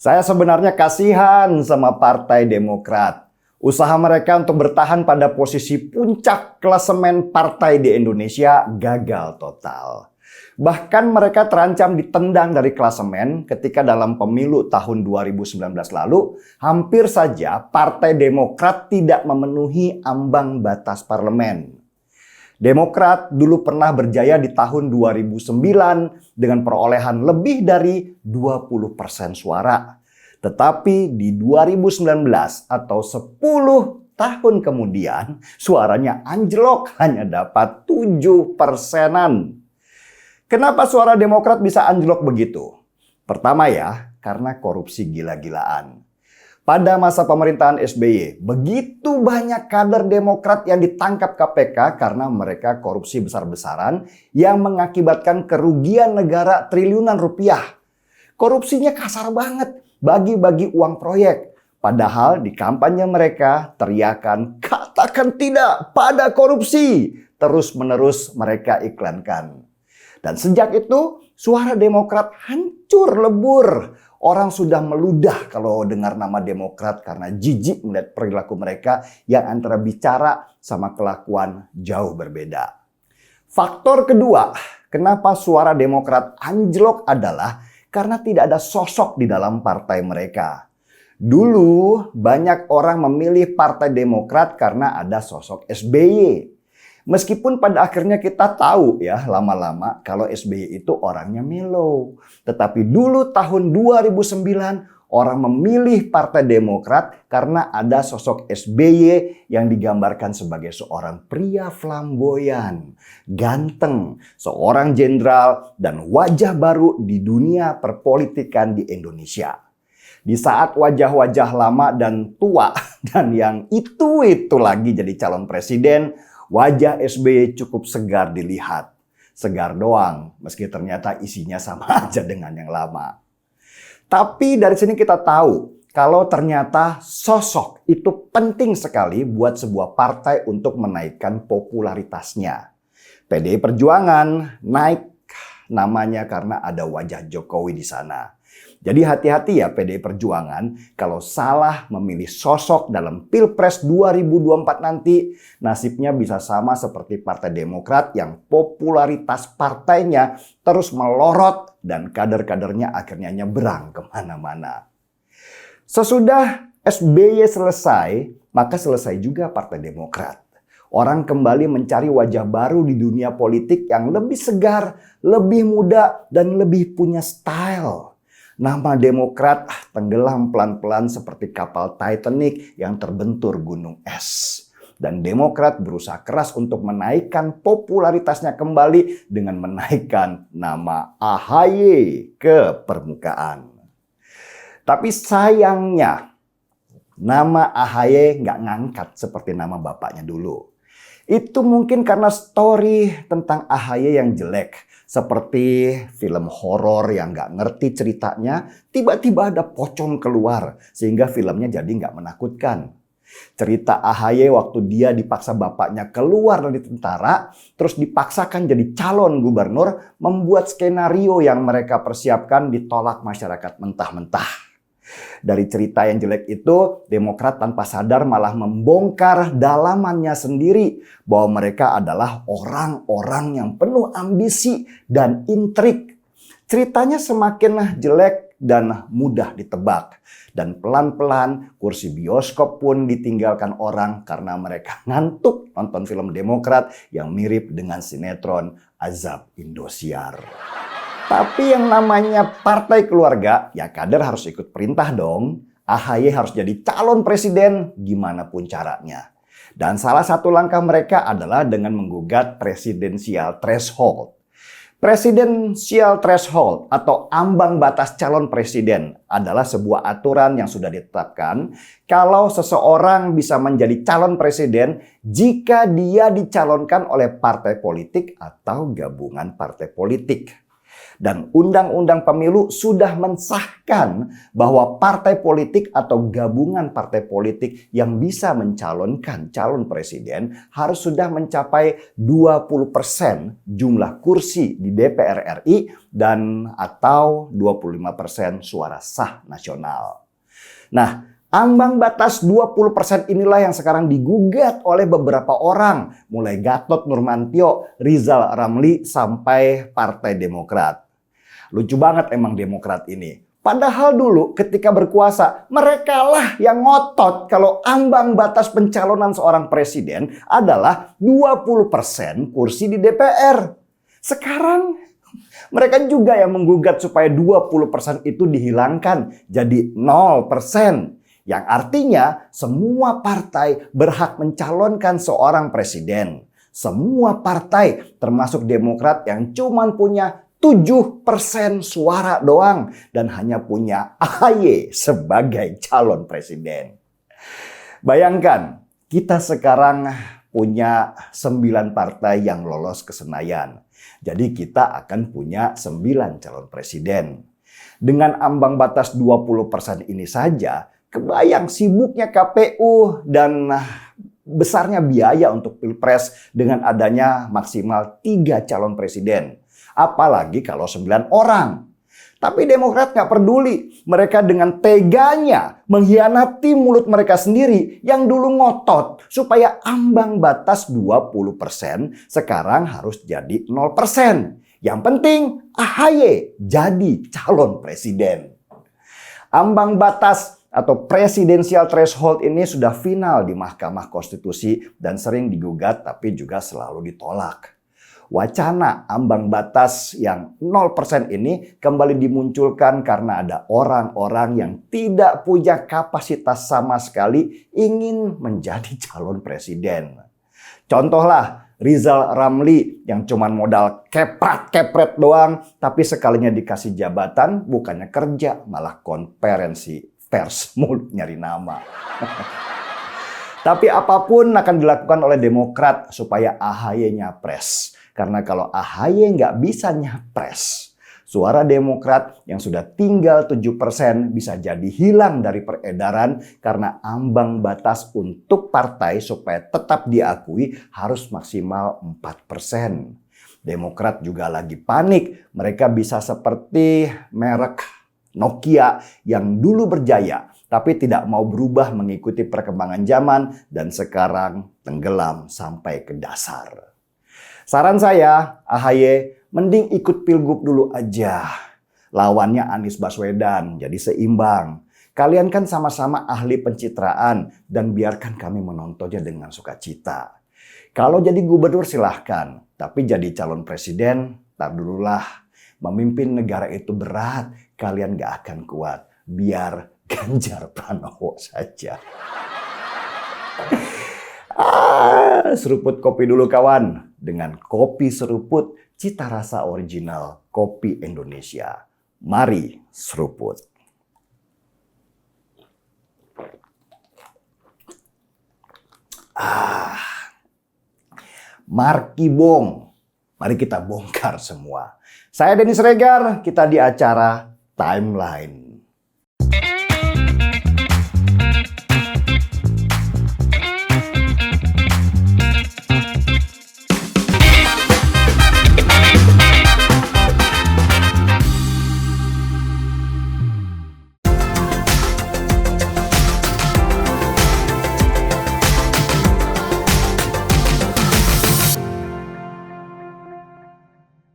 Saya sebenarnya kasihan sama Partai Demokrat. Usaha mereka untuk bertahan pada posisi puncak klasemen partai di Indonesia gagal total. Bahkan mereka terancam ditendang dari klasemen ketika dalam pemilu tahun 2019 lalu, hampir saja Partai Demokrat tidak memenuhi ambang batas parlemen. Demokrat dulu pernah berjaya di tahun 2009 dengan perolehan lebih dari 20% suara. Tetapi di 2019 atau 10 tahun kemudian suaranya anjlok hanya dapat 7%-an. Kenapa suara Demokrat bisa anjlok begitu? Pertama ya, karena korupsi gila-gilaan. Pada masa pemerintahan SBY, begitu banyak kader Demokrat yang ditangkap KPK karena mereka korupsi besar-besaran yang mengakibatkan kerugian negara triliunan rupiah. Korupsinya kasar banget, bagi-bagi uang proyek. Padahal di kampanye mereka teriakan katakan tidak pada korupsi. Terus-menerus mereka iklankan. Dan sejak itu suara Demokrat hancur lebur. Orang sudah meludah kalau dengar nama Demokrat karena jijik melihat perilaku mereka yang antara bicara sama kelakuan jauh berbeda. Faktor kedua, kenapa suara Demokrat anjlok adalah karena tidak ada sosok di dalam partai mereka. Dulu banyak orang memilih Partai Demokrat karena ada sosok SBY. Meskipun pada akhirnya kita tahu ya lama-lama kalau SBY itu orangnya mellow. Tetapi dulu tahun 2009 orang memilih Partai Demokrat karena ada sosok SBY yang digambarkan sebagai seorang pria flamboyan, ganteng, seorang jenderal, dan wajah baru di dunia perpolitikan di Indonesia. Di saat wajah-wajah lama dan tua dan yang itu lagi jadi calon presiden, wajah SBY cukup segar dilihat. Segar doang, meski ternyata isinya sama aja dengan yang lama. Tapi dari sini kita tahu kalau ternyata sosok itu penting sekali buat sebuah partai untuk menaikkan popularitasnya. PDI Perjuangan naik namanya karena ada wajah Jokowi di sana. Jadi hati-hati ya PDI Perjuangan kalau salah memilih sosok dalam Pilpres 2024 nanti nasibnya bisa sama seperti Partai Demokrat yang popularitas partainya terus melorot dan kader-kadernya akhirnya nyebrang kemana-mana. Sesudah SBY selesai, maka selesai juga Partai Demokrat. Orang kembali mencari wajah baru di dunia politik yang lebih segar, lebih muda, dan lebih punya style. Nama Demokrat tenggelam pelan-pelan seperti kapal Titanic yang terbentur gunung es. Dan Demokrat berusaha keras untuk menaikkan popularitasnya kembali dengan menaikkan nama AHY ke permukaan. Tapi sayangnya nama AHY nggak ngangkat seperti nama bapaknya dulu. Itu mungkin karena story tentang AHY yang jelek. Seperti film horor yang nggak ngerti ceritanya, tiba-tiba ada pocong keluar sehingga filmnya jadi nggak menakutkan. Cerita AHY waktu dia dipaksa bapaknya keluar dari tentara, terus dipaksakan jadi calon gubernur, membuat skenario yang mereka persiapkan ditolak masyarakat mentah-mentah. Dari cerita yang jelek itu, Demokrat tanpa sadar malah membongkar dalamannya sendiri bahwa mereka adalah orang-orang yang penuh ambisi dan intrik. Ceritanya semakin jelek dan mudah ditebak. Dan pelan-pelan kursi bioskop pun ditinggalkan orang karena mereka ngantuk nonton film Demokrat yang mirip dengan sinetron Azab Indosiar. Tapi yang namanya partai keluarga, ya kader harus ikut perintah dong. AHY harus jadi calon presiden gimana pun caranya. Dan salah satu langkah mereka adalah dengan menggugat presidensial threshold. Presidensial threshold atau ambang batas calon presiden adalah sebuah aturan yang sudah ditetapkan kalau seseorang bisa menjadi calon presiden jika dia dicalonkan oleh partai politik atau gabungan partai politik. Dan Undang-Undang Pemilu sudah mensahkan bahwa partai politik atau gabungan partai politik yang bisa mencalonkan calon presiden harus sudah mencapai 20% jumlah kursi di DPR RI dan atau 25% suara sah nasional. Nah, ambang batas 20% inilah yang sekarang digugat oleh beberapa orang, mulai Gatot Nurmantio, Rizal Ramli, sampai Partai Demokrat. Lucu banget emang Demokrat ini. Padahal dulu ketika berkuasa, merekalah yang ngotot kalau ambang batas pencalonan seorang presiden adalah 20% kursi di DPR. Sekarang mereka juga yang menggugat supaya 20% itu dihilangkan jadi 0%. Yang artinya semua partai berhak mencalonkan seorang presiden. Semua partai termasuk Demokrat yang cuma punya 7% suara doang dan hanya punya AHY sebagai calon presiden. Bayangkan kita sekarang punya 9 partai yang lolos ke Senayan. Jadi kita akan punya 9 calon presiden. Dengan ambang batas 20% ini saja, kebayang sibuknya KPU dan besarnya biaya untuk Pilpres dengan adanya maksimal 3 calon presiden. Apalagi kalau 9 orang. Tapi Demokrat nggak peduli. Mereka dengan teganya mengkhianati mulut mereka sendiri yang dulu ngotot supaya ambang batas 20% sekarang harus jadi 0%. Yang penting AHY jadi calon presiden. Ambang batas atau presidensial threshold ini sudah final di Mahkamah Konstitusi dan sering digugat tapi juga selalu ditolak. Wacana ambang batas yang 0% ini kembali dimunculkan karena ada orang-orang yang tidak punya kapasitas sama sekali ingin menjadi calon presiden. Contohlah Rizal Ramli yang cuma modal kepret-kepret doang, tapi sekalinya dikasih jabatan bukannya kerja malah konferensi pers mulu nyari nama. Tapi apapun akan dilakukan oleh Demokrat supaya AHY nyapres. Karena kalau AHY nggak bisa nyapres, suara Demokrat yang sudah tinggal 7% bisa jadi hilang dari peredaran karena ambang batas untuk partai supaya tetap diakui harus maksimal 4%. Demokrat juga lagi panik. Mereka bisa seperti merek Nokia yang dulu berjaya tapi tidak mau berubah mengikuti perkembangan zaman dan sekarang tenggelam sampai ke dasar. Saran saya, AHY mending ikut pilgub dulu aja. Lawannya Anies Baswedan, jadi seimbang. Kalian kan sama-sama ahli pencitraan dan biarkan kami menontonnya dengan sukacita. Kalau jadi gubernur silahkan, tapi jadi calon presiden, tar dululah. Memimpin negara itu berat, kalian gak akan kuat. Biar Ganjar Pranowo saja. Seruput kopi dulu kawan. Dengan kopi seruput, cita rasa original kopi Indonesia. Mari seruput. Markibong. Mari kita bongkar semua. Saya Denny Sregar, kita di acara Timeline.